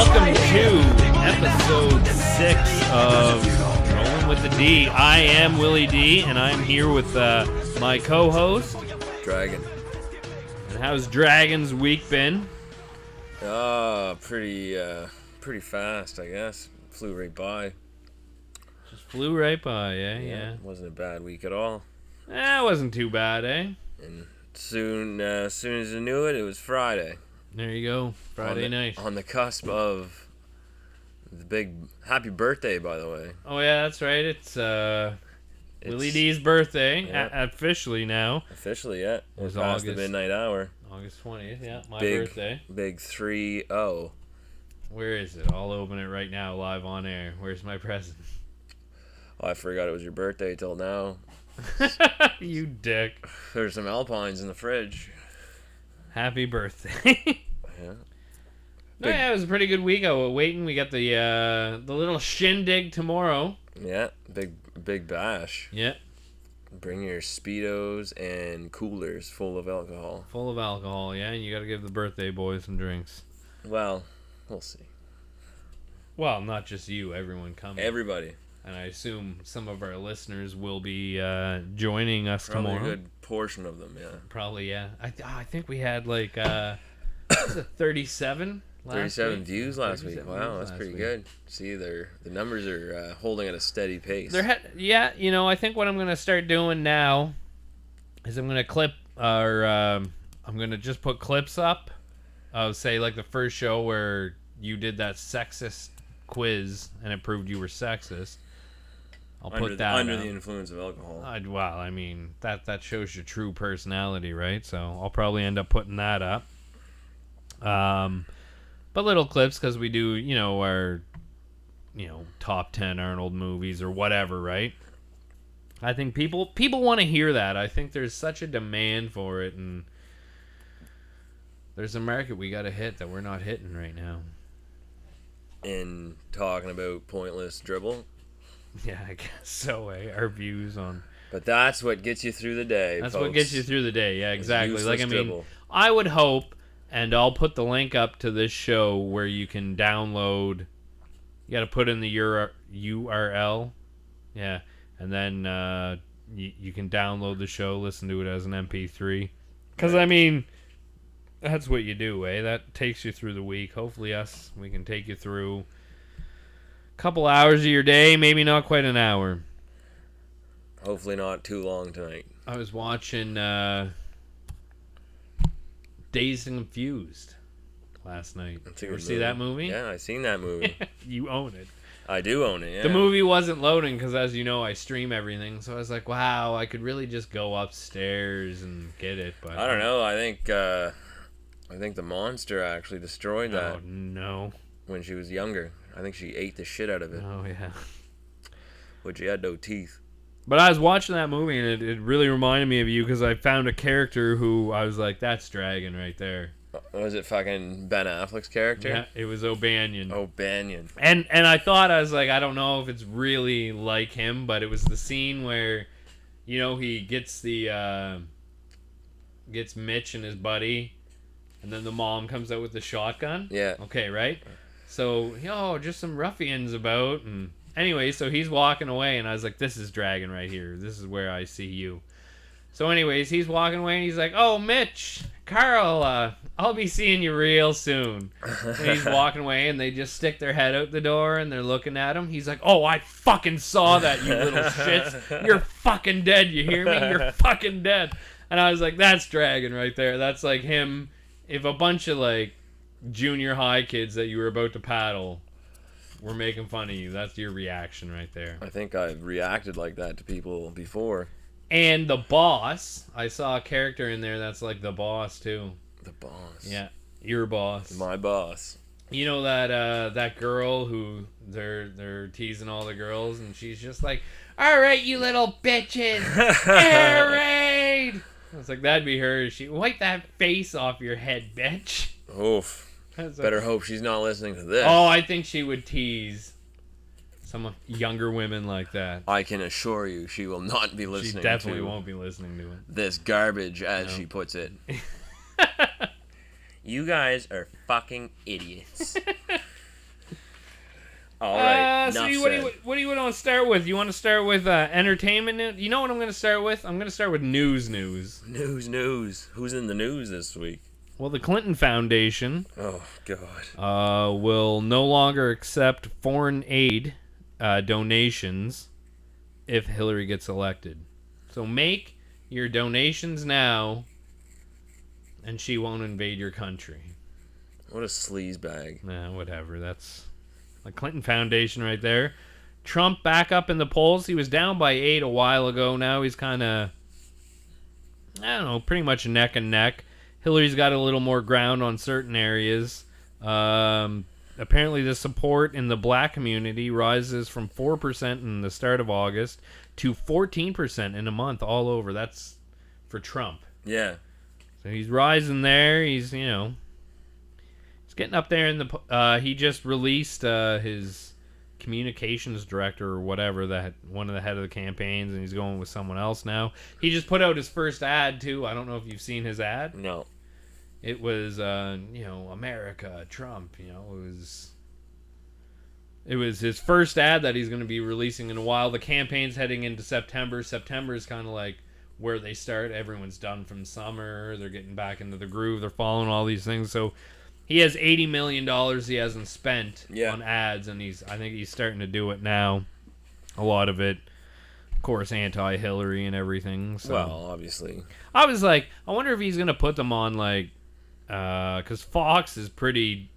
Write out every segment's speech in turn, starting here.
welcome to episode 6 of Rolling with the D. I am Willie D, and I'm here with my co-host, Dragon. And how's Dragon's week been? Pretty fast, I guess. Flew right by. Just flew right by, yeah. Wasn't a bad week at all. It wasn't too bad, eh? And soon as I knew it, it was Friday. There you go, Friday night. On the cusp of the big happy birthday, by the way. Oh yeah, that's right. It's Willie D's birthday, yeah. Officially now. Officially, yeah. It was past August, the midnight hour. August 20th, yeah, my birthday. Big 3-0. Where is it? I'll open it right now, live on air. Where's my present? Oh, I forgot it was your birthday till now. You dick. There's some Alpines in the fridge. Happy birthday. Yeah. Yeah, it was a pretty good week. I was waiting. We got the little shindig tomorrow. Yeah, big bash. Yeah. Bring your Speedos and coolers full of alcohol. Full of alcohol, yeah, and you got to give the birthday boys some drinks. Well, we'll see. Well, not just you, everyone coming. Everybody. And I assume some of our listeners will be joining us Probably tomorrow. A good portion of them, yeah. Probably, yeah. I think we had like 37 last 37 week. views last week. 37 Wow, views that's last pretty week. good. See, the numbers are holding at a steady pace. Yeah, you know, I think what I'm going to start doing now is I'm going to I'm going to just put clips up of, say, like the first show where you did that sexist quiz and it proved you were sexist. I'll put that under out. the influence of alcohol. Well, I mean, that shows your true personality, right? So I'll probably end up putting that up. But little clips, because we do, our, top 10 Arnold movies or whatever, right? I think people want to hear that. I think there's such a demand for it, and there's a market we got to hit that we're not hitting right now. In talking about pointless dribble. Yeah, I guess so, eh? Our views on... But that's what gets you through the day, That's folks. what gets you through the day, yeah, exactly. Like, I mean, dribble. I would hope, and I'll put the link up to this show where you can download... You got to put in the URL. Yeah. And then you can download the show, listen to it as an MP3. Because, I mean, that's what you do, eh? That takes you through the week. Hopefully we can take you through a couple hours of your day, maybe not quite an hour. Hopefully not too long tonight. I was watching Dazed and Confused last night. That's a You ever good see movie. that movie? Yeah, I seen that movie. You own it. I do own it, yeah. The movie wasn't loading because, as you know, I stream everything. So I was like, wow, I could really just go upstairs and get it. But I don't know. I think the monster actually destroyed that. Oh, no. When she was younger. I think she ate the shit out of it. Oh, yeah. But she had no teeth. But I was watching that movie, and it really reminded me of you because I found a character who I was like, that's Dragon right there. Was it fucking Ben Affleck's character? Yeah, it was O'Banion. O'Banion. And I thought, I was like, I don't know if it's really like him, but it was the scene where, he gets gets Mitch and his buddy, and then the mom comes out with the shotgun. Yeah. Okay, right? So, just some ruffians about, and anyway, so he's walking away, and I was like, this is Dragon right here. This is where I see you. So anyways, he's walking away, and he's like, oh, Mitch, Carl, I'll be seeing you real soon. And he's walking away, and they just stick their head out the door, and they're looking at him. He's like, oh, I fucking saw that, you little shits. You're fucking dead, you hear me? You're fucking dead. And I was like, that's Dragon right there. That's like him. If a bunch of, like, junior high kids that you were about to paddle were making fun of you, that's your reaction right there. I think I've reacted like that to people before. And the boss, I saw a character in there that's like the boss too. The boss. Yeah, your boss. My boss. You know that girl who they're teasing all the girls, and she's just like, "All right, you little bitches, air raid." I was like, that'd be her. She wipe that face off your head, bitch. Oof. Better hope she's not listening to this. Oh, I think she would tease some younger women like that. I can assure you she will not be listening to She definitely won't be listening to it. This garbage, as she puts it. You guys are fucking idiots. All right. So Enough what do said. you want to start with? You want to start with entertainment? You know what I'm going to start with? I'm going to start with news. News. Who's in the news this week? Well, the Clinton Foundation Oh God. will no longer accept foreign aid donations if Hillary gets elected. So make your donations now, and she won't invade your country. What a sleazebag. Nah, whatever. That's the Clinton Foundation right there. Trump back up in the polls. He was down by 8 a while ago. Now he's kind of, I don't know, pretty much neck and neck. Hillary's got a little more ground on certain areas. Apparently the support in the black community rises from 4% in the start of August to 14% in a month all over. That's for Trump. Yeah. So he's rising there. He's, he's getting up there in the... he just released his communications director or whatever, that one of the head of the campaigns, and he's going with someone else now. He just put out his first ad, too. I don't know if you've seen his ad. No. It was, America, Trump, It was his first ad that he's going to be releasing in a while. The campaign's heading into September. September is kind of like where they start. Everyone's done from summer. They're getting back into the groove. They're following all these things. So he has $80 million he hasn't spent on ads, and I think he's starting to do it now. A lot of it, of course, anti-Hillary and everything. So. Well, obviously. I was like, I wonder if he's going to put them on, because Fox is pretty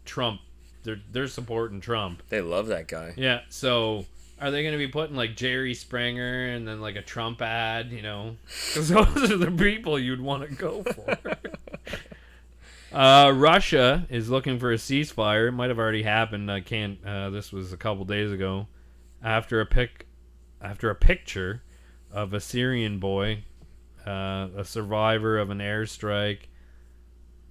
Trump. They're supporting Trump. They love that guy. Yeah, so are they going to be putting, Jerry Springer and then, a Trump ad, Because those are the people you'd want to go for. Russia is looking for a ceasefire. It might have already happened. This was a couple days ago. After a picture of a Syrian boy, a survivor of an airstrike,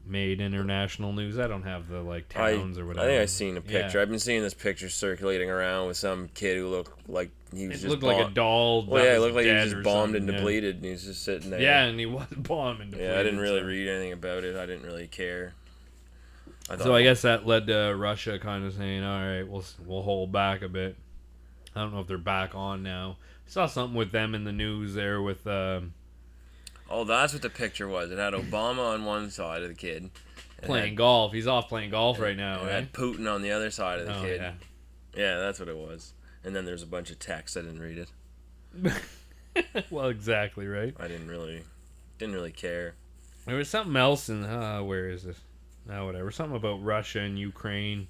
made international news. I don't have the towns or whatever. I think I've seen a picture. Yeah. I've been seeing this picture circulating around with some kid who looked like he was It just looked like a doll. Well, yeah, it looked like he was dead just or bombed and something, depleted, and he was just sitting there. Yeah, and he was bombed and depleted. Yeah, I didn't really read anything about it. I didn't really care. So I guess that led to Russia kind of saying, "All right, we'll hold back a bit." I don't know if they're back on now. I saw something with them in the news there with. Oh, that's what the picture was. It had Obama on one side of the kid. Playing golf. He's off playing golf right now, It right? had Putin on the other side of the kid. Yeah. Yeah, that's what it was. And then there's a bunch of text. I didn't read it. Well, exactly, right? I didn't really care. There was something else in where is this? No, whatever. Something about Russia and Ukraine.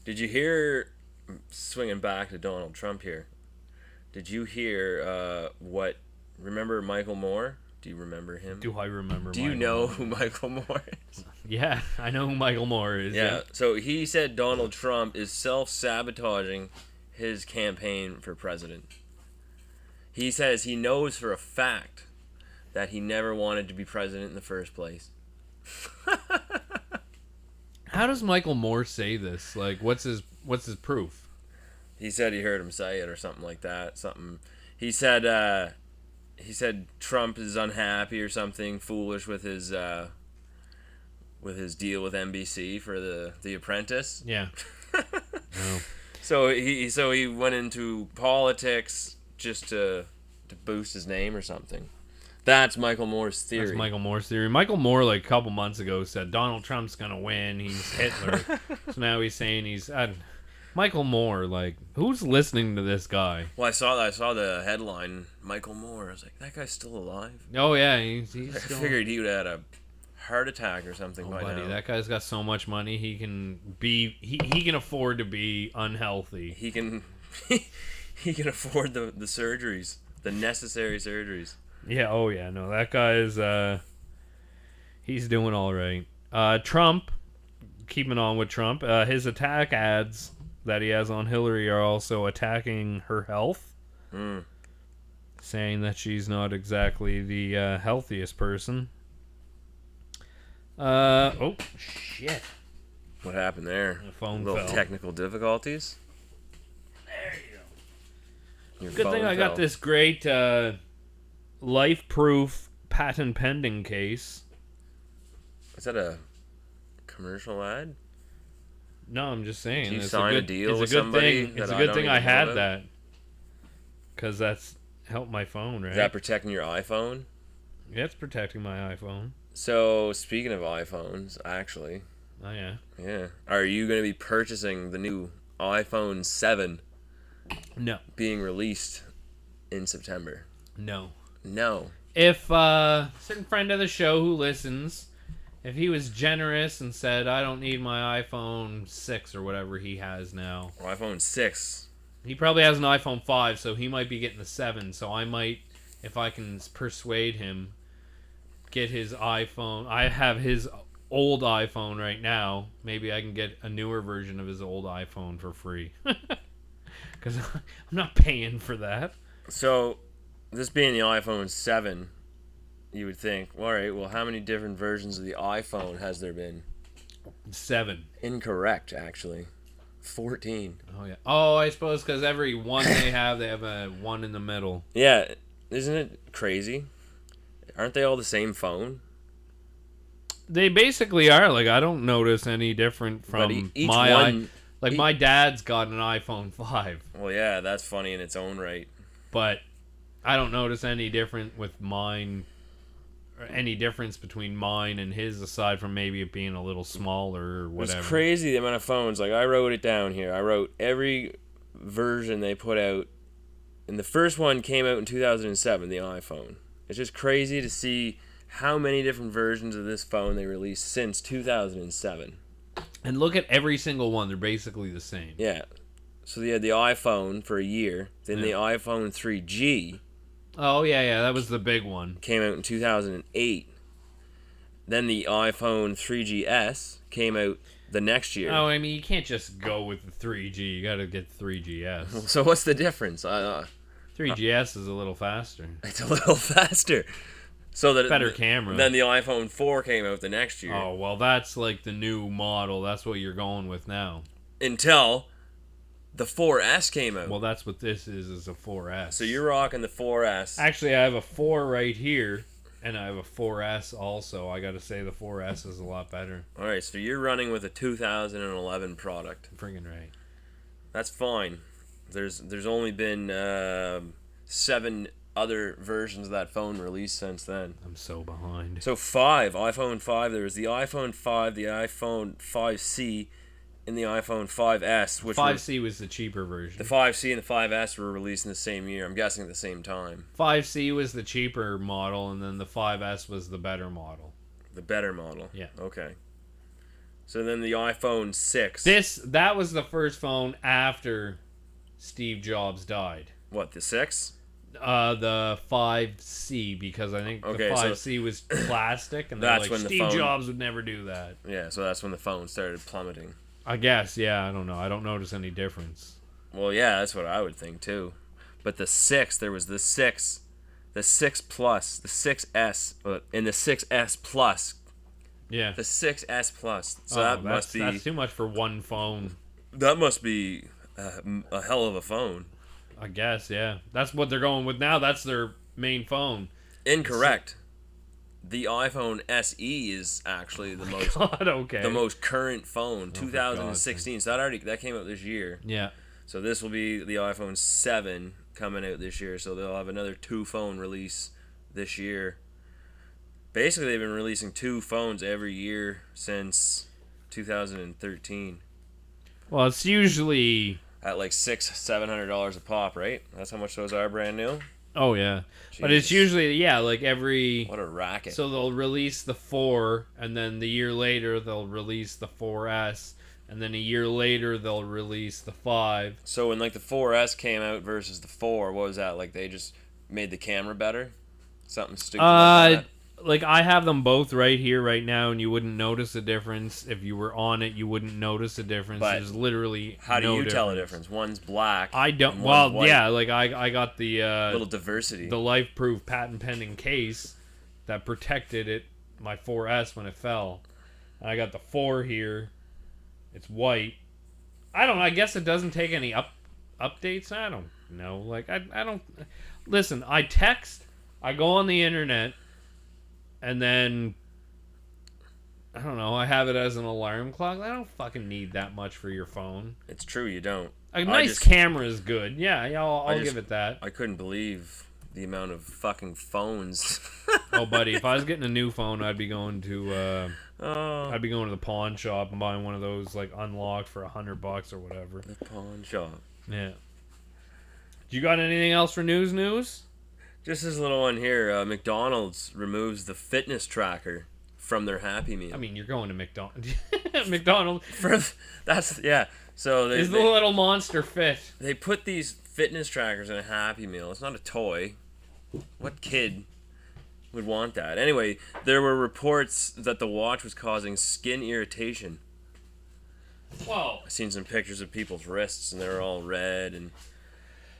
Did you hear, swinging back to Donald Trump here, did you hear remember Michael Moore? Do you remember him? Do I remember Do you know who Michael Moore is? Yeah, I know who Michael Moore is. Yeah, so he said Donald Trump is self-sabotaging his campaign for president. He says he knows for a fact that he never wanted to be president in the first place. How does Michael Moore say this? What's his proof? He said he heard him say it or something like that. He said Trump is unhappy or something foolish with his deal with NBC for the Apprentice. Yeah. No. So he went into politics just to boost his name or something. That's Michael Moore's theory. That's Michael Moore's theory. Michael Moore, a couple months ago, said Donald Trump's gonna win. He's Hitler. So now he's saying he's Michael Moore. Who's listening to this guy? Well, I saw the headline, Michael Moore. I was like, that guy's still alive. Oh yeah, he's I still... figured he would have had a heart attack or something by buddy, now. that guy's got so much money. He can afford to be unhealthy. He can afford the surgeries, the necessary surgeries. Yeah, oh yeah, no, that guy's he's doing all right. Trump, keeping on with Trump, his attack ads that he has on Hillary are also attacking her health, saying that she's not exactly the healthiest person. Oh shit! What happened there? The phone Little fell. technical difficulties. There you go. Your Good thing phone I got fell. this great life-proof patent pending case. Is that a commercial ad? No, I'm just saying. Did you it's sign a a good, deal it's with a good somebody thing. that It's a I good don't thing even I know had about? that. Because that's helped my phone, right? Is that protecting your iPhone? Yeah, it's protecting my iPhone. So, speaking of iPhones, actually, Oh, yeah. yeah. Are you going to be purchasing the new iPhone 7 No. being released in September? No. No. If a certain friend of the show who listens, if he was generous and said, I don't need my iPhone 6 or whatever he has now. Or iPhone 6. He probably has an iPhone 5, so he might be getting the 7. So I might, if I can persuade him, get his iPhone. I have his old iPhone right now. Maybe I can get a newer version of his old iPhone for free. Because I'm not paying for that. So, this being the iPhone 7, you would think, well, all right, well, how many different versions of the iPhone has there been? 7. Incorrect, actually. 14. Oh, yeah. Oh, I suppose because every one they have a one in the middle. Yeah, isn't it crazy? Aren't they all the same phone? They basically are. Like, I don't notice any different But from each my one. Like, my dad's got an iPhone 5, Well, yeah, that's funny in its own right. but I don't notice any different with mine, or any difference between mine and his, aside from maybe it being a little smaller or whatever. It's crazy the amount of phones. Like, I wrote it down here. I wrote every version they put out. And the first one came out in 2007, the iPhone. It's just crazy to see how many different versions of this phone they released since 2007. And look at every single one. They're basically the same. Yeah. So they had the iPhone for a year. Then the iPhone 3G Oh, yeah. That was the big one. came out in 2008. Then the iPhone 3GS came out the next year. Oh, I mean, you can't just go with the 3G. You got to get 3GS. So what's the difference? 3GS is a little faster. It's a little faster. So that Better camera. Then the iPhone 4 came out the next year. Oh, well, that's like the new model. That's what you're going with now. Until the 4S came out. Well, that's what this is a 4S. So you're rocking the 4S. Actually, I have a 4 right here, and I have a 4S also. I got to say the 4S is a lot better. All right, so you're running with a 2011 product. Friggin' right. That's fine. There's only been 7 other versions of that phone released since then. I'm so behind. So iPhone 5, there was the iPhone 5, the iPhone 5C, and the iPhone 5S, which 5C was the cheaper version. the 5C and the 5S were released in the same year. I'm guessing at the same time. 5C was the cheaper model, and then the 5S was the better model. The better model. Yeah. Okay. So then the iPhone 6. That was the first phone after Steve Jobs died. What, the 6? The 5C, because I think the 5C was plastic, and they're that's like, when the Steve phone- Jobs would never do that. Yeah, so that's when the phone started plummeting. I guess, yeah, I don't know. I don't notice any difference. Well, yeah, that's what I would think too. But the 6, there was the 6 Plus, the 6S, and the 6S Plus. Yeah. The 6S Plus. So that's too much for one phone. That must be a hell of a phone. I guess, yeah. That's what they're going with now. That's their main phone. Incorrect. The iPhone SE is actually the most God, okay. the most current phone, 2016. So that came out this year. Yeah. So this will be the iPhone 7 coming out this year. So they'll have another 2 phone release this year. Basically, they've been releasing 2 phones every year since 2013. Well, it's usually... At like $600-$700 a pop, right? That's how much those are brand new. Oh, yeah. But it's usually, like every... What a racket. So they'll release the 4, and then the year later they'll release the 4S, and then a year later they'll release the 5. So when like the 4S came out versus the 4, what was that? Like they just made the camera better? Something stupid like that? Like I have them both right here right now, and you wouldn't notice a difference. If you were on it, you wouldn't notice a difference. But there's literally how do no you tell a difference. difference? One's black. I don't. and Well, one's white. yeah, like I got the little diversity. the life-proof patent pending case that protected it, my 4S, when it fell. And I got the 4 here. It's white. I don't know. I guess it doesn't take any updates. I don't know. Like I don't listen. I text. I go on the internet, and then I don't know. I have it as an alarm clock. I don't fucking need that much for your phone. It's true, you don't. A nice camera is good. Yeah, I'll give it that. I couldn't believe the amount of fucking phones. Oh, buddy, if I was getting a new phone, I'd be going to Oh, I'd be going to the pawn shop and buying one of those like unlocked for $100 or whatever. the pawn shop. Yeah. You got anything else for news? Just this little one here. McDonald's removes the fitness tracker from their Happy Meal. I mean, you're going to McDonald's. McDonald's Yeah. So is the little monster fit. they put these fitness trackers in a Happy Meal. It's not a toy. What kid would want that? Anyway, there were reports that the watch was causing skin irritation. Well, I've seen some pictures of people's wrists, and they're all red. And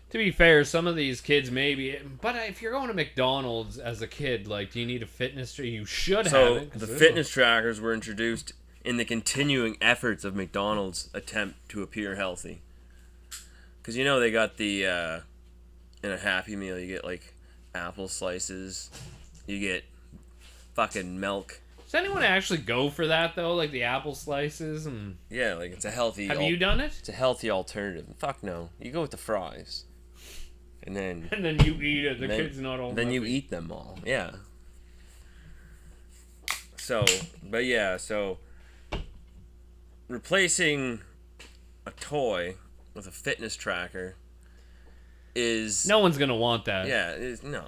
to be fair, some of these kids maybe. But if you're going to McDonald's as a kid, like, do you need a fitness tracker? You should have it. The fitness trackers were introduced in the continuing efforts of McDonald's attempt to appear healthy. Because you know they got the in a Happy Meal you get like apple slices, you get fucking milk. Does anyone actually go for that though? Like the apple slices and Yeah, like it's a healthy. have you done it? It's a healthy alternative. Fuck no, you go with the fries, and then You eat it. The kid's not all. then you eat them all. Yeah. So replacing a toy with a fitness tracker is No one's gonna want that. no.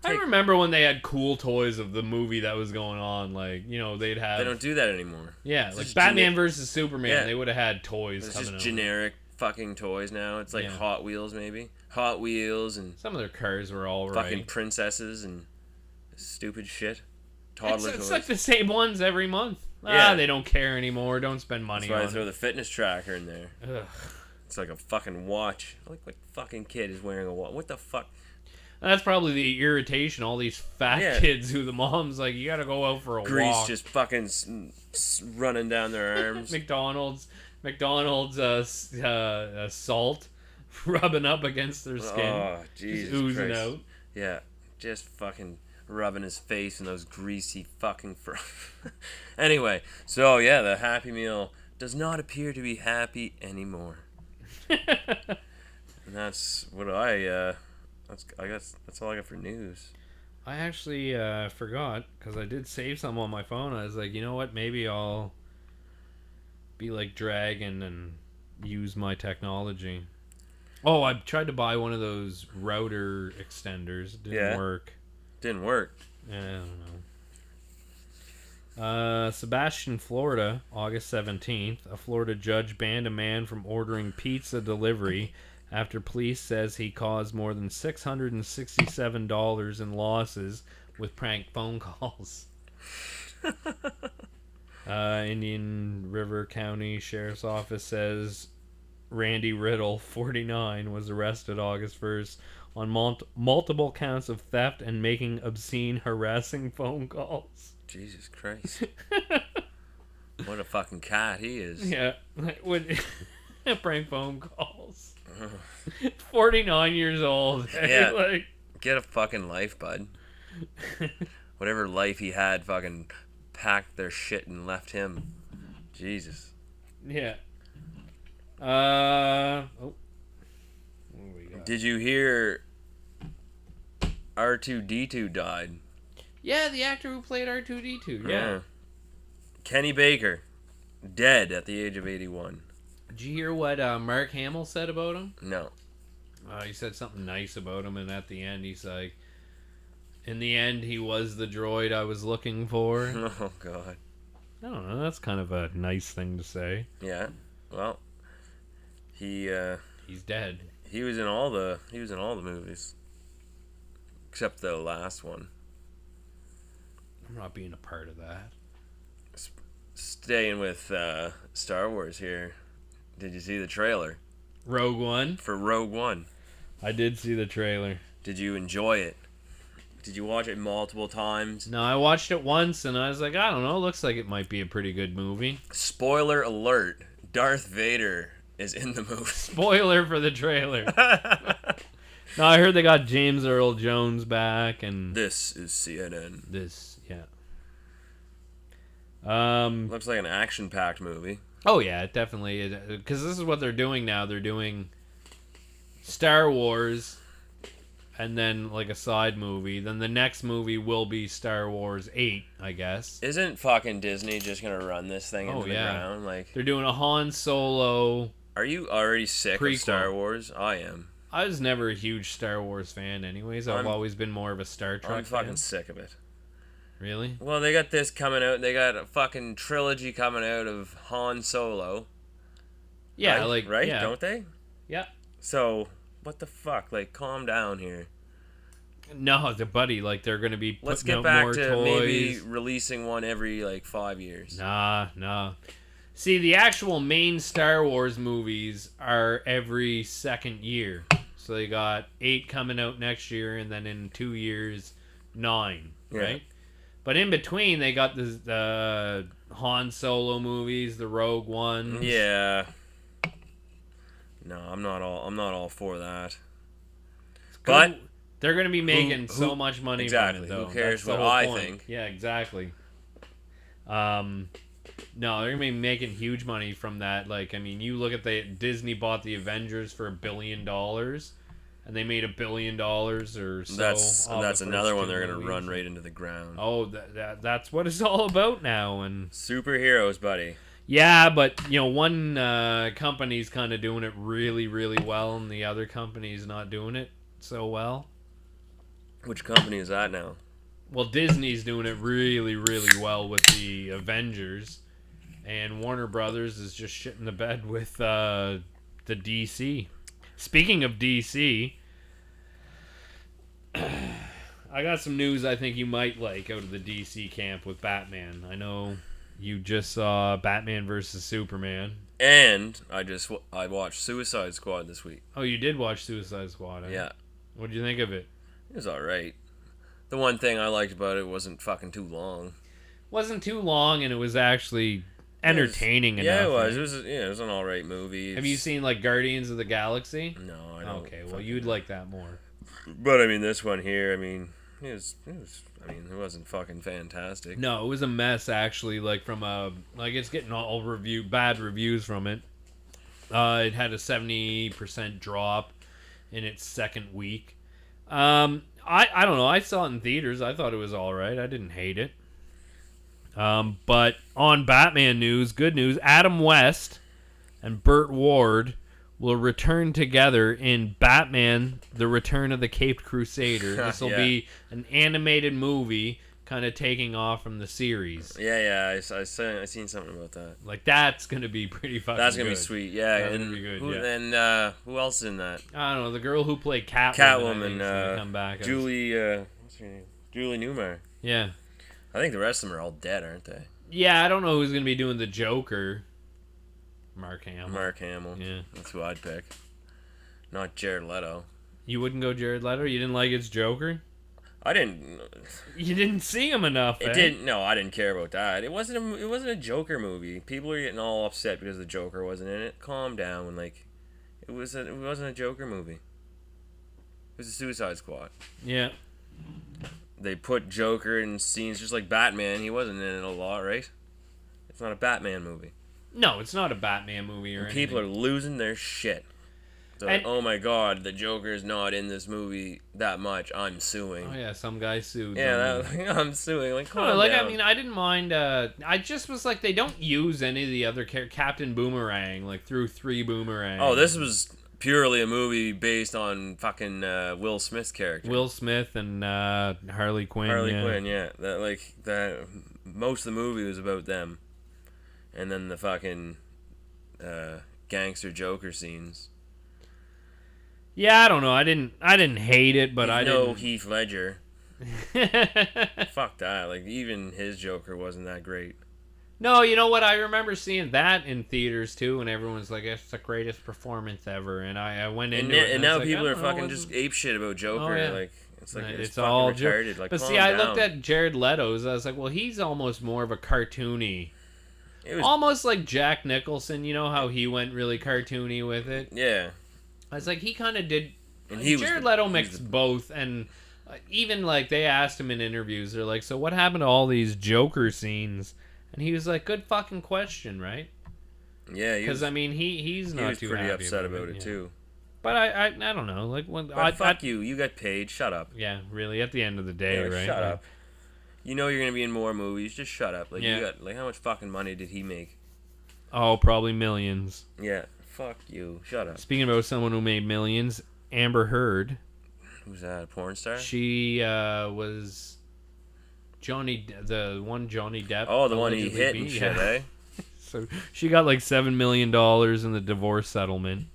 I remember when they had cool toys of the movie that was going on. Like, they'd have. They don't do that anymore. Yeah, It's like just Batman versus Superman. Yeah. They would have had toys It's coming just out. generic fucking toys now. It's like Yeah. Hot Wheels maybe. Hot Wheels and Some of their cars were all fucking right. princesses and stupid shit. Toddler It's toys. like the same ones every month. Yeah. They don't care anymore. Don't spend money That's why I on throw it. the fitness tracker in there. Ugh. It's like a fucking watch. Like what fucking kid is wearing a watch? What the fuck? That's probably the irritation. All these fat Yeah. kids who the mom's like, you gotta go out for a Grease walk. just fucking running down their arms. McDonald's salt rubbing up against their skin. Oh, just Jesus oozing Christ. out. Yeah, just fucking rubbing his face in those greasy fucking Anyway, so yeah, the Happy Meal does not appear to be happy anymore. And that's what I guess that's all I got for news. I actually forgot because I did save some on my phone. I was like, you know what? Maybe I'll be like Dragon and use my technology. Oh, I tried to buy one of those router extenders. It didn't work. Didn't work. I don't know. Sebastian, Florida, August 17th. A Florida judge banned a man from ordering pizza delivery after police says he caused more than $667 in losses with prank phone calls. Indian River County Sheriff's Office says Randy Riddle, 49, was arrested August 1st on multiple counts of theft and making obscene, harassing phone calls. Jesus Christ. What a fucking cat he is. Yeah, prank phone calls. 49 years old. Yeah. Like, Get a fucking life, bud. Whatever life he had, fucking packed their shit and left him. Jesus. yeah. What do we got? Did you hear R2D2 died? Yeah, the actor who played R2D2. Yeah. Kenny Baker, dead at the age of 81. Did you hear what Mark Hamill said about him? No. He said something nice about him, and at the end, he's like, in the end, he was the droid I was looking for. Oh God. I don't know. That's kind of a nice thing to say. Yeah. Well, he's dead. He was in all the movies, except the last one. I'm not being a part of that. Staying with Star Wars here. Did you see the trailer Rogue One? for Rogue One? I did see the trailer. Did you enjoy it? Did you watch it multiple times? No, I watched it once, and I was like, I don't know. Looks like it might be a pretty good movie. Spoiler alert. Darth Vader is in the movie. Spoiler for the trailer. No, I heard they got James Earl Jones back, and This is CNN. this, yeah. Looks like an action-packed movie. Oh yeah, it definitely is. Because this is what they're doing now. They're doing Star Wars, and then like a side movie. Then the next movie will be Star Wars 8, I guess. Isn't fucking Disney just gonna run this thing into the ground? Like, they're doing a Han Solo. are you already sick prequel. of Star Wars? I am. I was never a huge Star Wars fan, anyways. I've always been more of a Star Trek. I'm fucking fan. sick of it. Really? Well, they got this coming out. They got a fucking trilogy coming out of Han Solo. Yeah, right? Yeah. Don't they? Yeah. So what the fuck? Like, calm down here. No, buddy. Like, they're gonna be. Let's get back to maybe releasing one every like 5 years. Nah. See, the actual main Star Wars movies are every second year. So they got 8 coming out next year, and then in 2 years, 9. Yeah. Right. But in between, they got the Han Solo movies, the Rogue ones. Yeah. No, I'm not all for that. But they're going to be making so much money from it, though. Who cares what I think? Yeah, exactly. No, they're going to be making huge money from that. Like, I mean, you look at Disney bought the Avengers for $1 billion, and they made $1 billion or so. That's another one they're going to run right into the ground. Oh, that's what it's all about now. And superheroes, buddy. Yeah, but one company's kind of doing it really, really well, and the other company's not doing it so well. Which company is that now? Well, Disney's doing it really, really well with the Avengers, and Warner Brothers is just shitting the bed with the DC. Speaking of DC, I got some news I think you might like out of the DC camp with Batman. I know you just saw Batman versus Superman. And I watched Suicide Squad this week. Oh, you did watch Suicide Squad, eh? Yeah. What did you think of it? It was alright. The one thing I liked about it wasn't fucking too long. Wasn't too long, and it was actually entertaining enough. Yeah, it was. Right? It was an alright movie. Have you seen like Guardians of the Galaxy? No, I don't. Okay, well you'd like that more. But I mean, this one here, I mean, it wasn't fucking fantastic. No, it was a mess actually. Like it's getting all bad reviews from it. It had a 70% drop in its second week. I don't know. I saw it in theaters. I thought it was all right. I didn't hate it. But on Batman news, good news: Adam West and Burt Ward will return together in Batman: The Return of the Caped Crusader. This will be an animated movie, kind of taking off from the series. Yeah, I seen something about that. Like, that's gonna be pretty fucking. That's gonna good. be sweet. Yeah, that's gonna be good. Who else is in that? I don't know. The girl who played Catwoman. Catwoman. Gonna come back. Julie. What's her name? Julie Newmar. Yeah. I think the rest of them are all dead, aren't they? Yeah, I don't know who's gonna be doing the Joker. Mark Hamill. Yeah. That's who I'd pick. Not Jared Leto. You wouldn't go Jared Leto? You didn't like his Joker? I didn't. You didn't see him enough. It didn't. No, I didn't care about that. It wasn't a Joker movie. People are getting all upset because the Joker wasn't in it. Calm down. It wasn't a Joker movie. It was a Suicide Squad. Yeah. They put Joker in scenes just like Batman. He wasn't in it a lot, right? It's not a Batman movie. No, it's not a Batman movie or anything. People are losing their shit. They're like, oh my god, the Joker is not in this movie that much. I'm suing. Oh yeah, some guy sued. Yeah, I'm suing. Like, calm down. I mean, I didn't mind. I just was like, they don't use any of the other Captain Boomerang. Like, threw 3 boomerangs. Oh, this was purely a movie based on fucking Will Smith's character. Will Smith and Harley Quinn. Quinn, yeah. That most of the movie was about them, and then the fucking gangster Joker scenes. Yeah, I don't know. I didn't hate it, but I didn't. Heath Ledger. Fuck that. Like, even his Joker wasn't that great. No, you know what? I remember seeing that in theaters too, and everyone's like, "It's the greatest performance ever." And I went into it, and now like, people are fucking just ape shit about Joker. Oh, yeah. Like, it's all retarded. Like, but see, I looked at Jared Leto's. I was like, well, he's almost more of a cartoony. It was almost like Jack Nicholson. You know how he went really cartoony with it. Yeah. I was like, he kind of did. And Jared Leto mixed both, and even like they asked him in interviews, they're like, "So what happened to all these Joker scenes?" And he was like, good fucking question, right? Yeah, Because, I mean, he's he not was too pretty happy upset about it yeah. too. But I don't know. Like, when But fuck you. You got paid. Shut up. Yeah, really, at the end of the day, Yeah, right? shut Like, up. You know you're gonna be in more movies. Just shut up. Like Yeah. you got like how much fucking money did he make? oh, probably millions. Yeah. Fuck you. Shut up. Speaking about someone who made millions, Amber Heard. Who's that? A porn star? She was the one Johnny Depp. Oh, the one he allegedly hit beat. and shit, eh? So she got like $7 million in the divorce settlement.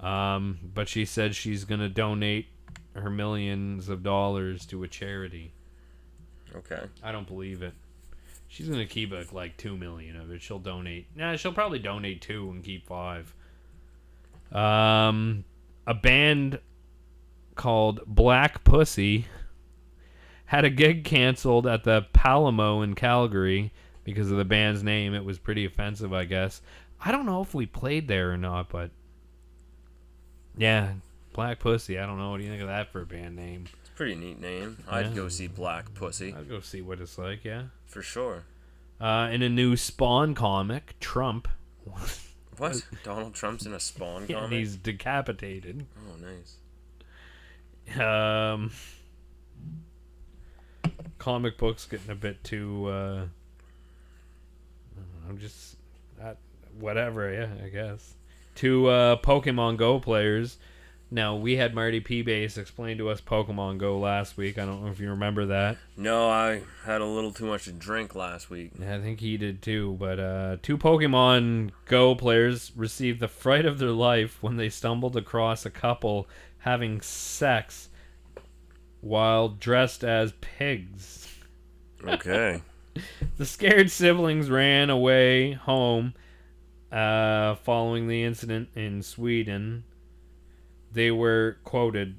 But she said she's gonna donate her millions of dollars to a charity. Okay. I don't believe it. She's gonna keep like $2 million of it. She'll donate. Nah, she'll probably donate 2 and keep 5. A band called Black Pussy had a gig canceled at the Palamo in Calgary because of the band's name. It was pretty offensive, I guess. I don't know if we played there or not, but yeah, Black Pussy. I don't know. What do you think of that for a band name? It's a pretty neat name. I'd go see Black Pussy. I'd go see what it's like, yeah. For sure. In a new Spawn comic, Trump. What? Donald Trump's in a Spawn Yeah, comic? and he's decapitated. Oh, nice. Comic books getting a bit too I'm just whatever, yeah, I guess. To Pokemon Go players. Now, we had Marty P. Base explain to us Pokemon Go last week. I don't know if you remember that. No, I had a little too much to drink last week. I think he did too, but 2 Pokemon Go players received the fright of their life when they stumbled across a couple having sex while dressed as pigs. Okay. The scared siblings ran away home following the incident in Sweden. They were quoted,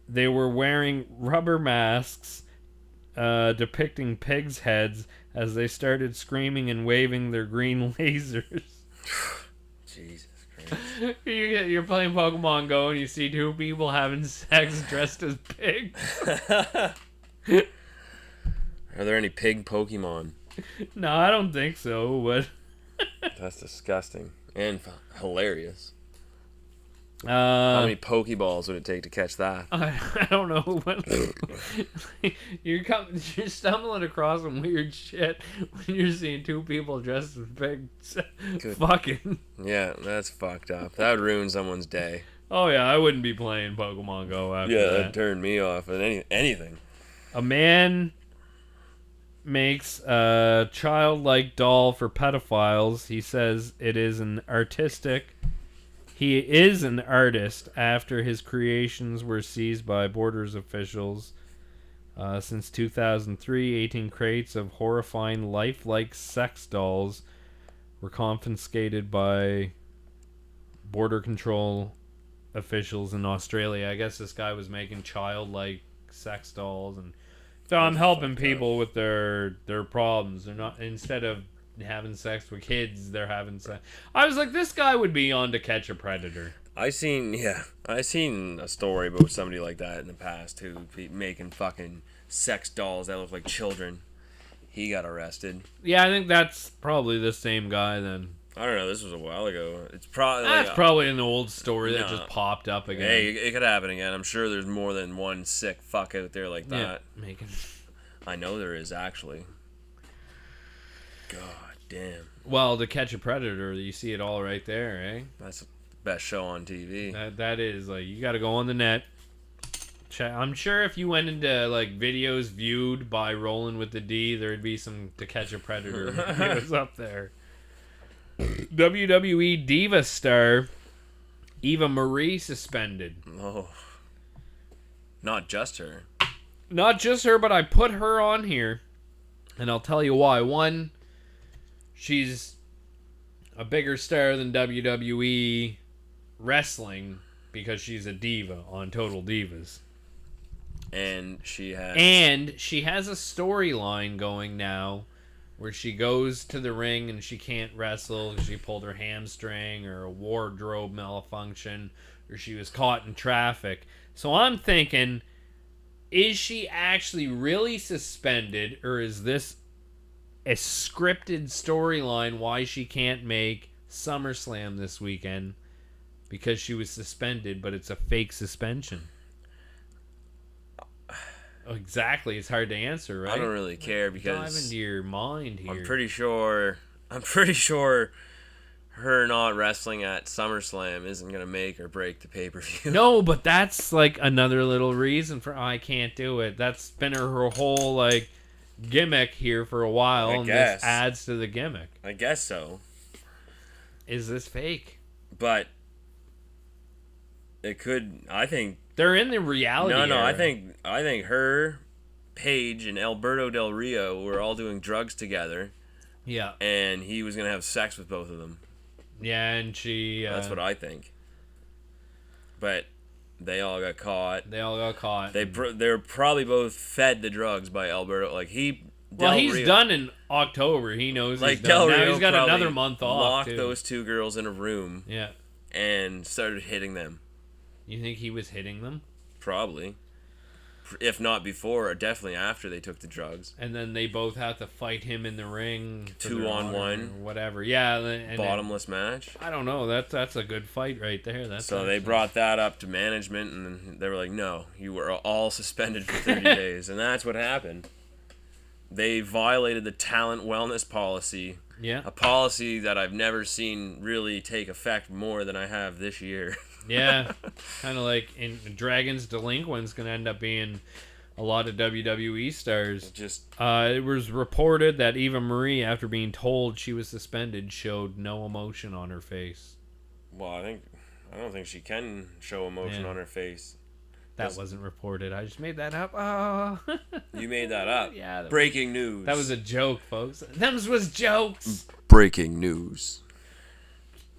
they were wearing rubber masks depicting pigs' heads as they started screaming and waving their green lasers. Jesus Christ. You're playing Pokemon Go and you see 2 people having sex dressed as pigs. Are there any pig Pokemon? No, I don't think so, but That's disgusting. And hilarious. Uh, How many Pokeballs would it take to catch that? I don't know, but you're stumbling across some weird shit when you're seeing 2 people dressed as pigs. Fucking. Yeah, that's fucked up. That would ruin someone's day. Oh yeah, I wouldn't be playing Pokemon Go after Yeah, that. that'd turn me off at anything. A man makes a childlike doll for pedophiles. He says it is an artistic. He is an artist after his creations were seized by borders officials. Since 2003, 18 crates of horrifying lifelike sex dolls were confiscated by border control officials in Australia. I guess this guy was making childlike sex dolls, and so I'm helping people with their problems. They're not, instead of having sex with kids, they're having sex. I was like, this guy would be on To Catch a Predator. I seen a story about somebody like that in the past who making fucking sex dolls that look like children. He got arrested. Yeah, I think that's probably the same guy then. I don't know. This was a while ago. It's probably That's probably an old story that no. just popped up again. Hey, it could happen again. I'm sure there's more than one sick fuck out there like that. Yeah, making. I know there is actually. God damn. Well, To Catch a Predator, you see it all right there, eh? That's the best show on TV. That is like, you got to go on the net. I'm sure if you went into like videos viewed by Rolling with the D, there'd be some To Catch a Predator videos up there. WWE Diva star Eva Marie suspended. Oh. Not just her. Not just her, but I put her on here, and I'll tell you why. One, she's a bigger star than WWE wrestling because she's a diva on Total Divas. And she has a storyline going now where she goes to the ring and she can't wrestle. She pulled her hamstring or a wardrobe malfunction or she was caught in traffic. So I'm thinking, is she actually really suspended, or is this a scripted storyline why she can't make SummerSlam this weekend because she was suspended, but it's a fake suspension. Exactly, it's hard to answer, right? I don't really care because dive into your mind here. I'm pretty sure her not wrestling at SummerSlam isn't gonna make or break the pay-per-view. No, but that's like another little reason for I can't do it. That's been her whole like gimmick here for a while, and this adds to the gimmick. I guess so. Is this fake? But it could. I think they're in the reality. No, era. I think her, Paige, and Alberto Del Rio were all doing drugs together. Yeah. And he was gonna have sex with both of them. Yeah, and she. That's what I think. But they all got caught. They were probably both fed the drugs by Alberto. Like he's done in October. He knows like he's done. Del Rio now he's got another month off. Locked too. those two girls in a room. Yeah. And started hitting them. You think he was hitting them? Probably. If not before, or definitely after they took the drugs. And then they both have to fight him in the ring. 2-on-1. Or whatever. Yeah. And bottomless match. I don't know. That's a good fight right there. So they brought that up to management, and they were like, no, you were all suspended for 30 days. And that's what happened. They violated the talent wellness policy. Yeah. A policy that I've never seen really take effect more than I have this year. Yeah. Kind of like in Dragon's Delinquents going to end up being a lot of WWE stars. It was reported that Eva Marie, after being told she was suspended, showed no emotion on her face. Well, I don't think she can show emotion on her face. That wasn't reported. I just made that up. Oh. You made that up? Yeah. Breaking news. That was a joke, folks. Them's was jokes. Breaking news.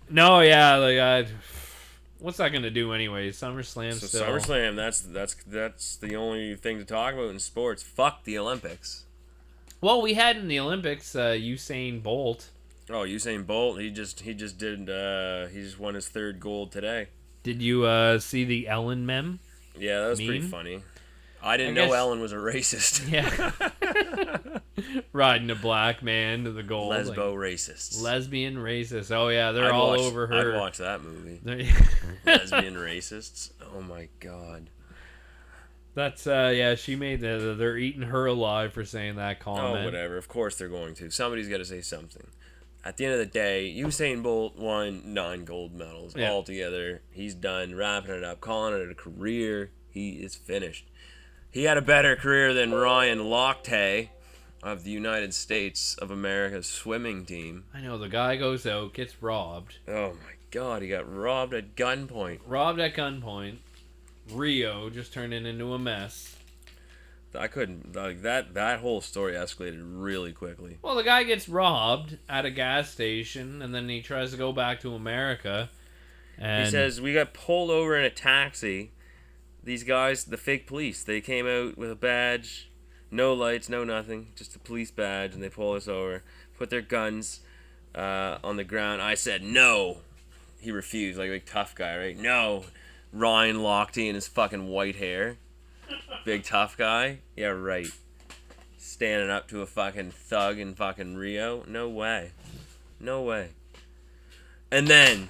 No, yeah, what's that gonna do anyway? SummerSlam still. SummerSlam, that's the only thing to talk about in sports. Fuck the Olympics. Well, we had in the Olympics Usain Bolt. Oh, Usain Bolt, he just won his third gold today. Did you see the Ellen meme? Yeah, that was pretty funny. I didn't know Ellen was a racist. Yeah. Riding a black man to the gold. Racists. Lesbian racists. Oh, yeah, they're all over her. I'd watch that movie. Lesbian racists. Oh, my God. That's, she made they're eating her alive for saying that comment. Oh, whatever. Of course they're going to. Somebody's got to say something. At the end of the day, Usain Bolt won 9 gold medals altogether. He's done wrapping it up, calling it a career. He is finished. He had a better career than Ryan Lochte of the United States of America's swimming team. I know, the guy goes out, gets robbed. Oh my God, he got robbed at gunpoint. Rio just turned it into a mess. I couldn't, that whole story escalated really quickly. Well, the guy gets robbed at a gas station, and then he tries to go back to America. And he says, we got pulled over in a taxi. These guys, the fake police, they came out with a badge, no lights, no nothing, just a police badge, and they pull us over, put their guns on the ground. I said, no. He refused, like a big tough guy, right? No. Ryan Lochte and his fucking white hair. Big tough guy? Yeah, right. Standing up to a fucking thug in fucking Rio? No way. No way. And then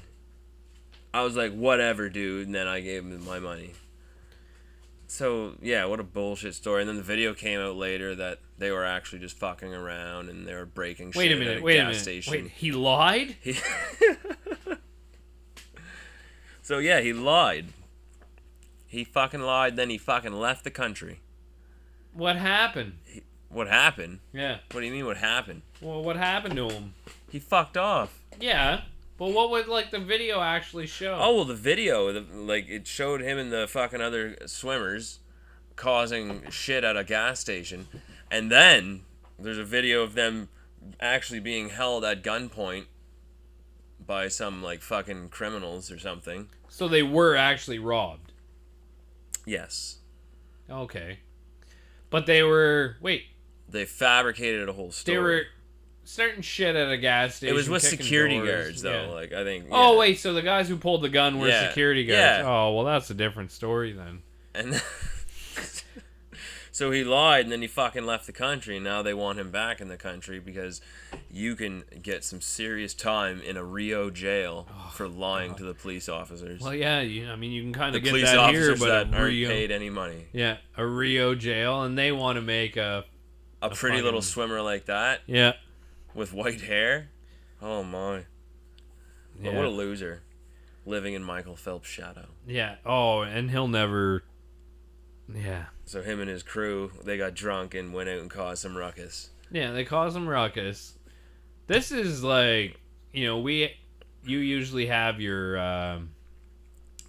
I was like, whatever, dude, and then I gave him my money. So, yeah, what a bullshit story. And then the video came out later that they were actually just fucking around and they were breaking shit at a gas station. Wait, he lied? So, yeah, he lied. He fucking lied, then he fucking left the country. What happened? What happened? Yeah. What do you mean what happened? Well, what happened to him? He fucked off. Yeah. But what would, the video actually show? Oh, well, the video, it showed him and the fucking other swimmers causing shit at a gas station. And then there's a video of them actually being held at gunpoint by some, fucking criminals or something. So they were actually robbed? Yes. Okay. But they were... Wait. They fabricated a whole story. They were... certain shit at a gas station. It was with security doors. guards, though. Yeah. I think. Yeah. Oh wait, so the guys who pulled the gun were security guards. Yeah. Oh well, that's a different story then. And So he lied, and then he fucking left the country, and now they want him back in the country because you can get some serious time in a Rio jail for lying to the police officers. Well, yeah, I mean, you can kind The of get police that here, officers but that a aren't Rio, paid any money. yeah, a Rio jail, and they want to make A pretty fucking- little swimmer like that yeah, with white hair. Oh my! yeah, But what a loser, living in Michael Phelps' shadow. yeah. Oh, and he'll never. Yeah, So him and his crew, they got drunk and went out and caused some ruckus. yeah. They cause him ruckus. This is like, you usually have your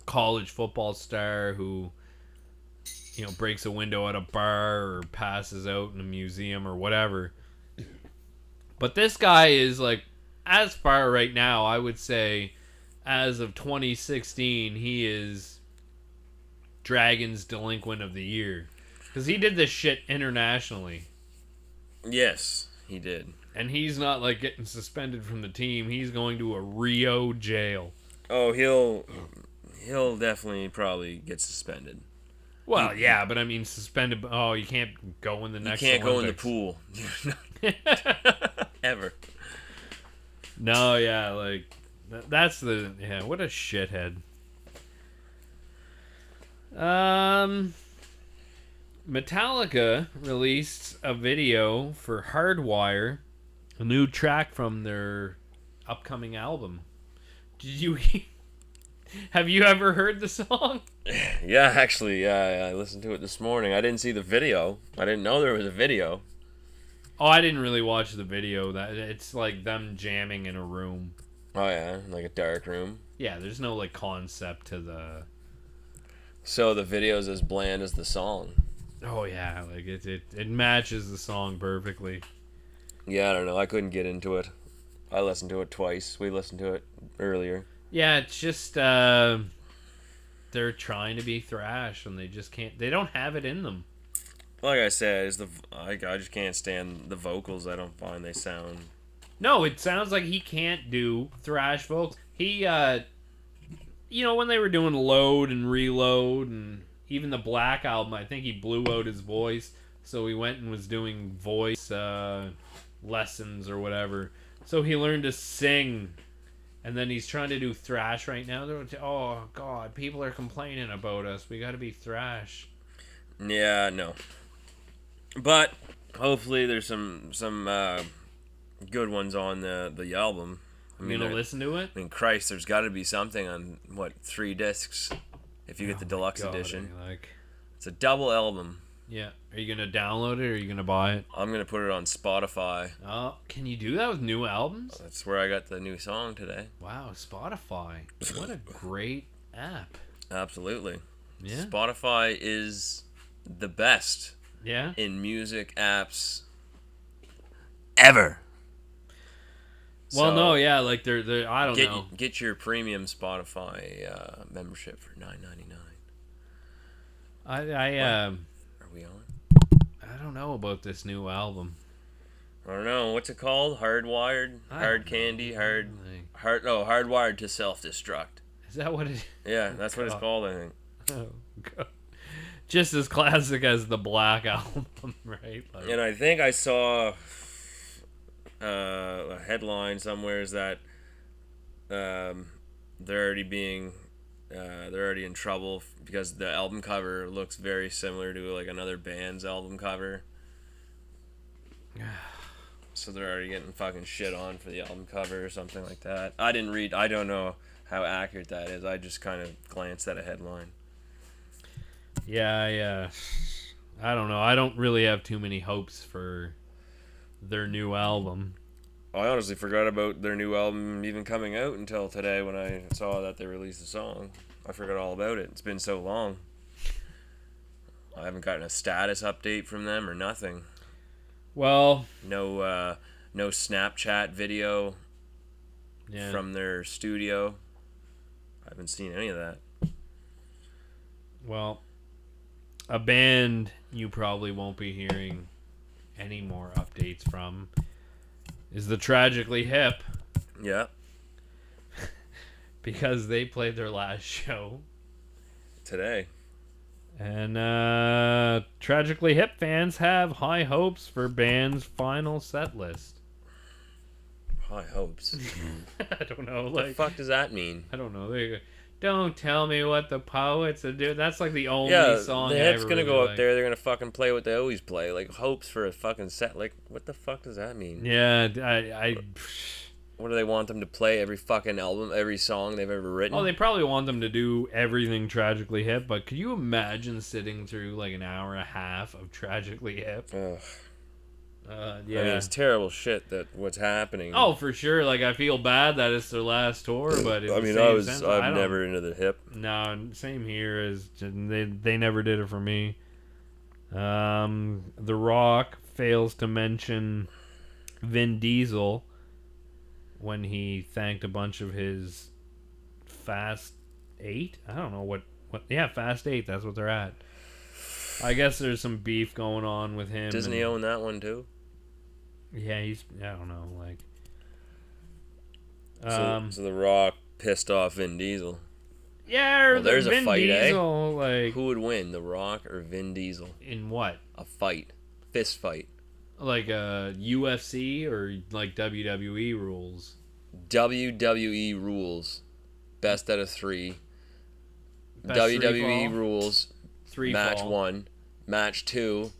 college football star who, breaks a window at a bar or passes out in a museum or whatever. But this guy is like, as far right now, I would say, as of 2016, he is Dragon's Delinquent of the Year. Because he did this shit internationally. Yes, he did. And he's not like getting suspended from the team. He's going to a Rio jail. Oh, he'll definitely probably get suspended. Well, yeah, but I mean suspended. Oh, you can't go in the next. You can't Olympics. go in the pool. Ever. No, yeah, like that's what a shithead. Metallica released a video for Hardwire, a new track from their upcoming album. Did you have you ever heard the song? Yeah, actually, yeah, I listened to it this morning. I didn't see the video. I didn't know there was a video. Oh, I didn't really watch the video. That it's like them jamming in a room. Oh yeah, like a dark room. Yeah, there's no like concept to the. So the video's as bland as the song. Oh yeah, like it matches the song perfectly. Yeah, I don't know. I couldn't get into it. I listened to it twice. We listened to it earlier. Yeah, it's just they're trying to be thrash and they just can't. They don't have it in them. Like I said, I just can't stand the vocals. I don't find they sound. No, it sounds like he can't do thrash vocals. He, when they were doing Load and Reload and even the Black album, I think he blew out his voice, so he went and was doing voice lessons or whatever. So he learned to sing, and then he's trying to do thrash right now. Oh God, people are complaining about us. We got to be thrash. Yeah, no. But hopefully there's some good ones on the album. You gonna listen to it? I mean, Christ, there's got to be something on 3 discs if you get the deluxe edition. It's a double album. Yeah. Are you gonna download it or are you gonna buy it? I'm gonna put it on Spotify. Oh, can you do that with new albums? That's where I got the new song today. Wow, Spotify. What a great app. Absolutely. Yeah. Spotify is the best. Yeah. In music apps ever. Well, So, no, yeah, like they're I don't know. Get your premium Spotify membership for $9.99. Are we on? I don't know about this new album. I don't know. What's it called? Hardwired? Hard Candy? Hardwired to Self-Destruct. Is that what it is? Yeah, that's what it's called, I think. Oh, God. Just as classic as the Black album, right? Like, And I think I saw a headline somewhere is that they're already in trouble because the album cover looks very similar to like another band's album cover. So they're already getting fucking shit on for the album cover or something like that. I don't know how accurate that is. I just kind of glanced at a headline. Yeah. I don't know. I don't really have too many hopes for their new album. I honestly forgot about their new album even coming out until today when I saw that they released a song. I forgot all about it. It's been so long. I haven't gotten a status update from them or nothing. Well, no Snapchat video from their studio. I haven't seen any of that. Well, a band you probably won't be hearing any more updates from is the Tragically Hip. Yeah. Because they played their last show Today. And Tragically Hip fans have high hopes for band's final set list. High hopes. I don't know. What the fuck does that mean? I don't know. Don't tell me what the poets are doing. That's like the only song the I Hip's ever gonna really go up liked. there. They're gonna fucking play what they always play, like hopes for a fucking set. Like, what the fuck does that mean? Yeah, I What do they want them to play every fucking album, every song they've ever written? Oh, they probably want them to do everything Tragically Hip, but could you imagine sitting through like an hour and a half of Tragically Hip? Ugh. Yeah. I mean, it's terrible shit that what's happening. Oh, for sure. Like, I feel bad that it's their last tour, but I mean, I'm never into the Hip. No, same here as they never did it for me. The Rock fails to mention Vin Diesel when he thanked a bunch of his Fast 8. I don't know what. Yeah, Fast 8. That's what they're at. I guess there's some beef going on with him. Disney own that one too. Yeah, I don't know, like. So the Rock pissed off Vin Diesel. Yeah, well, there's Vin a fight, Diesel, like. Who would win, The Rock or Vin Diesel? In what? A fight, fist fight. Like UFC or like WWE rules? WWE rules, best out of 3. Best WWE 3 fall? rules, 3 match fall. 1, match 2.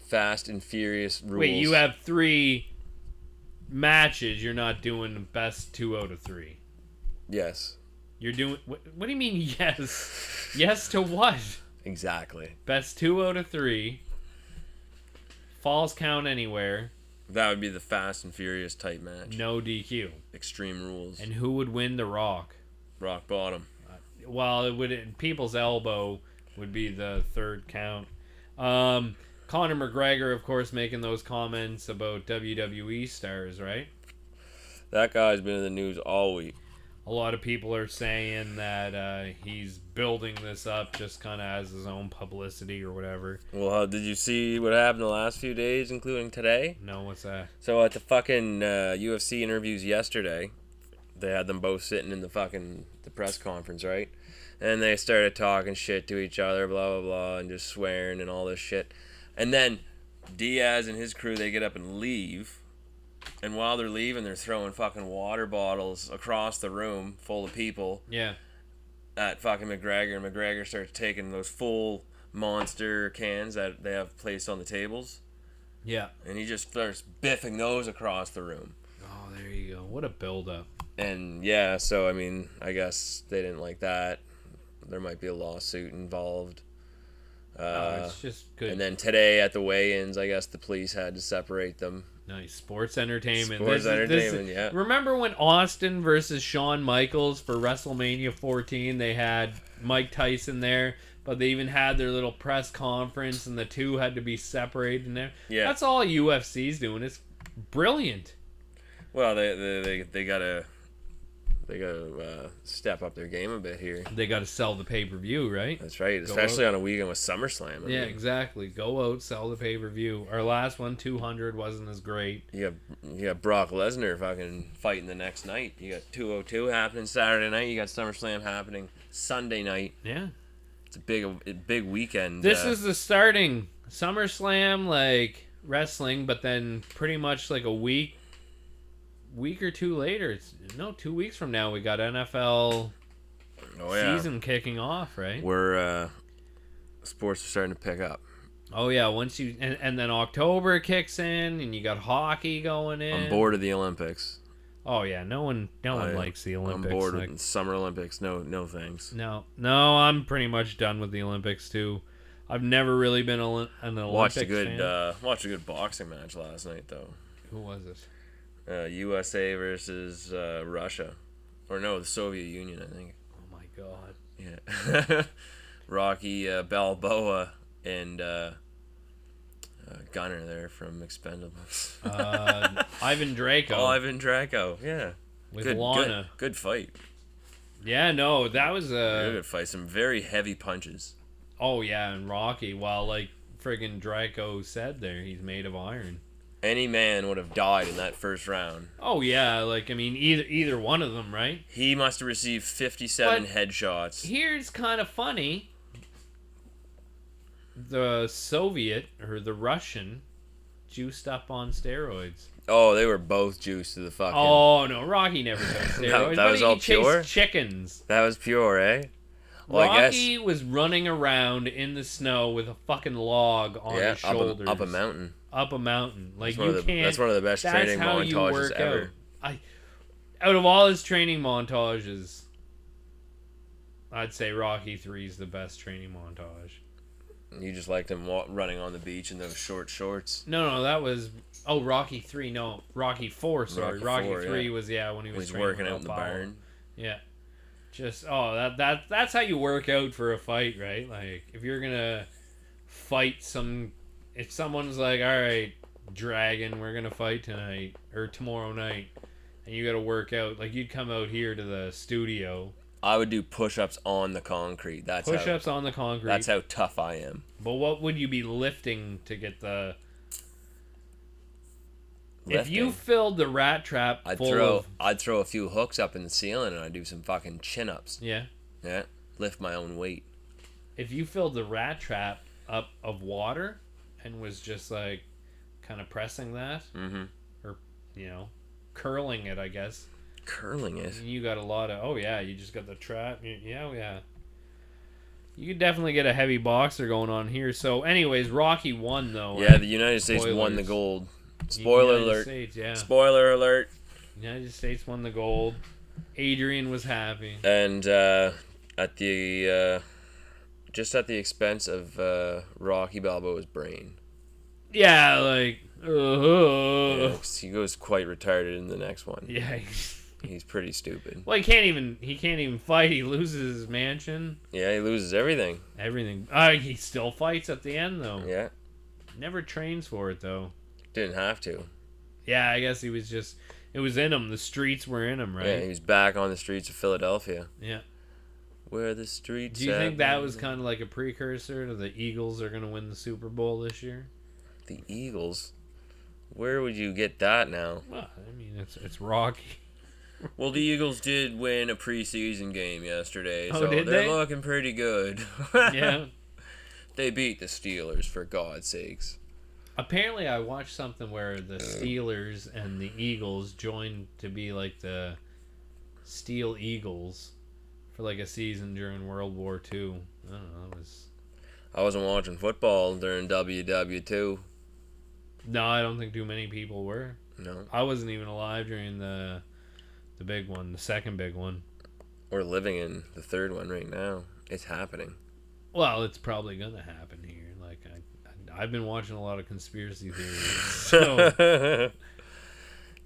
Fast and Furious rules. Wait, you have 3 matches. You're not doing the best 2 out of 3. Yes. You're doing. What do you mean? Yes. Yes to what? Exactly. Best 2 out of 3. Falls count anywhere. That would be the Fast and Furious type match. No DQ. Extreme rules. And who would win The Rock? Rock bottom. Well, it would. People's elbow would be the 3rd count. Conor McGregor, of course, making those comments about WWE stars, right? That guy's been in the news all week. A lot of people are saying that he's building this up just kind of as his own publicity or whatever. Well, did you see what happened the last few days, including today? No, what's that? So at the fucking UFC interviews yesterday, they had them both sitting in the press conference, right? And they started talking shit to each other, blah, blah, blah, and just swearing and all this shit. And then Diaz and his crew, they get up and leave. And while they're leaving, they're throwing fucking water bottles across the room full of people. Yeah. At fucking McGregor. And McGregor starts taking those full Monster cans that they have placed on the tables. Yeah. And he just starts biffing those across the room. Oh, there you go. What a build-up. And yeah, so I mean, I guess they didn't like that. There might be a lawsuit involved. It's just good. And then today at the weigh-ins, I guess the police had to separate them. Nice. Sports entertainment. Yeah. Remember when Austin versus Shawn Michaels for WrestleMania 14, they had Mike Tyson there, but they even had their little press conference and the two had to be separated in there? Yeah. That's all UFC's doing. It's brilliant. Well, they gotta step up their game a bit here. They got to sell the pay-per-view, right? That's right, especially on a weekend with SummerSlam. Yeah, exactly. Go out, sell the pay-per-view. Our last one, 200, wasn't as great. You got Brock Lesnar fucking fighting the next night. You got 202 happening Saturday night. You got SummerSlam happening Sunday night. Yeah. It's a big weekend. This is the starting SummerSlam, like wrestling, but then pretty much like a week or two later, 2 weeks from now, we got NFL season kicking off, right? Where sports are starting to pick up. Oh yeah, once you and then October kicks in, and you got hockey going in. I'm bored of the Olympics. Oh yeah, no one likes the Olympics. I'm bored with the Summer Olympics. No thanks. No, I'm pretty much done with the Olympics too. I've never really been an Olympics fan. Watched a good boxing match last night though. Who was it? USA versus Russia, or no, the Soviet Union, I think. Oh my god. Yeah. Rocky Balboa and Gunner there from Expendables. Ivan Draco. Oh, Ivan Draco, yeah. With Lana. Good fight. Yeah, no, that was a good fight. Some very heavy punches. Oh yeah, and Rocky, while like friggin' Draco said there, he's made of iron. Any man would have died in that first round. Oh yeah, like I mean either one of them, right? He must have received 57 headshots. Here's kind of funny. the Soviet or the Russian juiced up on steroids. Oh, they were both juiced to the fucking. Oh no, Rocky never took steroids. That was but all he pure? chased chickens. That was pure, eh? Well, Rocky was running around in the snow with a fucking log on his shoulders. Up a mountain. Up a mountain. Like you can't. That's one of the best training montages ever. Out of all his training montages, I'd say Rocky 3 is the best training montage. You just liked him running on the beach in those short shorts. No, that was Rocky 3. No, Rocky 4. Sorry, Rocky 4, 3 was when he was working out in the barn. Yeah, just that's how you work out for a fight, right? Like if you're gonna fight if someone's like, all right, Dragon, we're gonna fight tonight or tomorrow night, and you got to work out, like you'd come out here to the studio. I would do push-ups on the concrete. Push-ups on the concrete. That's how tough I am. But what would you be lifting to get the... Lifting. If you filled the rat trap I'd throw a few hooks up in the ceiling and I'd do some fucking chin-ups. Yeah. Yeah. Lift my own weight. If you filled the rat trap up of water and was just like kind of pressing that, or curling it, I guess. Curling it. You got a lot of. Oh yeah, you just got the trap. Yeah. You could definitely get a heavy boxer going on here. So, anyways, Rocky won though. Yeah, the United States won the gold. Spoiler alert. States, yeah. Spoiler alert. United States won the gold. Adrian was happy. And at the just at the expense of Rocky Balboa's brain. Yeah, like. Yeah, he goes quite retarded in the next one. Yeah. He's pretty stupid. Well, he can't even fight. He loses his mansion. Yeah, he loses everything. Everything. He still fights at the end though. Yeah. Never trains for it though. Didn't have to. Yeah, I guess he was just. It was in him. The streets were in him, right? Yeah, he was back on the streets of Philadelphia. Yeah. Where the streets. Do you think that was kind of like a precursor to the Eagles are going to win the Super Bowl this year? The Eagles. Where would you get that now? Well, I mean, it's Rocky. Well, the Eagles did win a preseason game yesterday, Oh, so did they're they? looking pretty good. Yeah. They beat the Steelers, for God's sakes. Apparently, I watched something where the Steelers and the Eagles joined to be like the Steel Eagles for like a season during World War II. I don't know. I wasn't watching football during WW2. No, I don't think too many people were. No. I wasn't even alive during the big one, the second big one. We're living in the third one right now. It's happening. Well, it's probably gonna happen here. Like I've been watching a lot of conspiracy theories. So. You're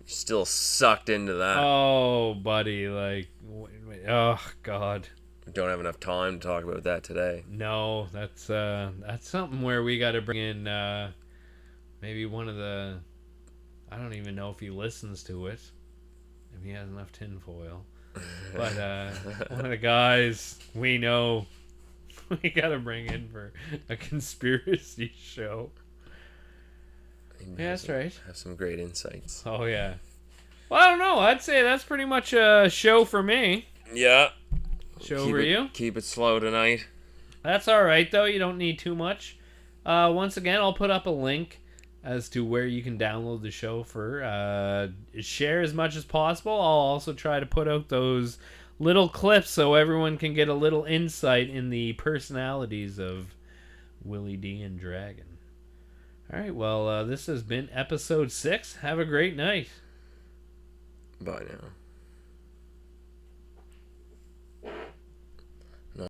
still sucked into that. Oh, buddy, like, oh God. Don't have enough time to talk about that today. No, that's something where we got to bring in maybe one of the. I don't even know if he listens to it. If he has enough tinfoil. But one of the guys we know we got to bring in for a conspiracy show. Yeah, that's right. Have some great insights. Oh, yeah. Well, I don't know. I'd say that's pretty much a show for me. Yeah. Show for you. Keep it slow tonight. That's all right, though. You don't need too much. Once again, I'll put up a link as to where you can download the show for. Share as much as possible. I'll also try to put out those little clips so everyone can get a little insight in the personalities of Willie D and Dragon. All right, well, this has been episode 6. Have a great night. Bye now.